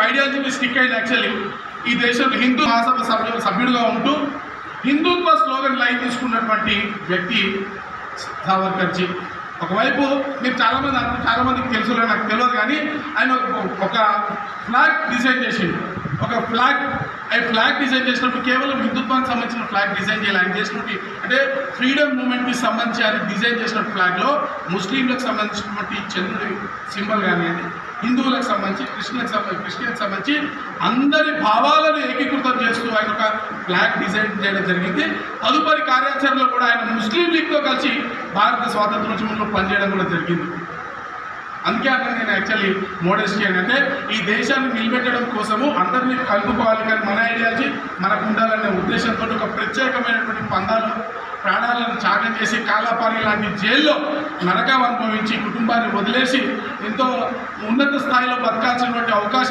ఐడియాలజీకి stick అయింది. Actually ఈ దేశంలో హిందూ మహాసభ సభ్యుడిగా ఉంటూ హిందుత్వ స్లోగన్ లైన్ తీసుకున్నటువంటి వ్యక్తి సావర్కర్జీ. ఒకవైపు మీరు చాలామందికి తెలుసు, నాకు తెలియదు, కానీ ఆయన ఒక ఫ్లాగ్ డిజైన్ చేసిండు. ఒక ఫ్లాగ్ డిజైన్ చేసినప్పుడు కేవలం హిందుత్వానికి సంబంధించిన ఫ్లాగ్ డిజైన్ చేయాలి. ఆయన చేసినటువంటి అంటే ఫ్రీడమ్ మూమెంట్కి సంబంధించి ఆయన డిజైన్ చేసిన ఫ్లాగ్లో ముస్లింలకు సంబంధించినటువంటి చంద్రుడి సింబల్ కానివ్వండి, హిందువులకు సంబంధించి క్రిస్టియన్కి సంబంధించి అందరి భావాలను ఏకీకృతం చేస్తూ ఆయన ఒక ఫ్లాగ్ డిజైన్ చేయడం జరిగింది. తదుపరి కార్యాచరణలో కూడా ఆయన ముస్లిం లీగ్తో కలిసి భారత స్వాతంత్రోద్యమంలో పనిచేయడం కూడా జరిగింది. అందుకే అక్కడ నేను యాక్చువల్లీ మోడెస్టీ అంటే ఈ దేశాన్ని నిలబెట్టడం కోసము అందరినీ కలుపుకోవాలి, కానీ మన ఐడియాలజీ మనకు ఉండాలనే ఉద్దేశంతో ఒక ప్రత్యేకమైనటువంటి ప్రాణాలను త్యాగం చేసి కాలాపాని లాంటి జైల్లో నరకం అనుభవించి కుటుంబాన్ని వదిలేసి ఎంతో ఉన్నత స్థాయిలో బతకాల్సినటువంటి అవకాశం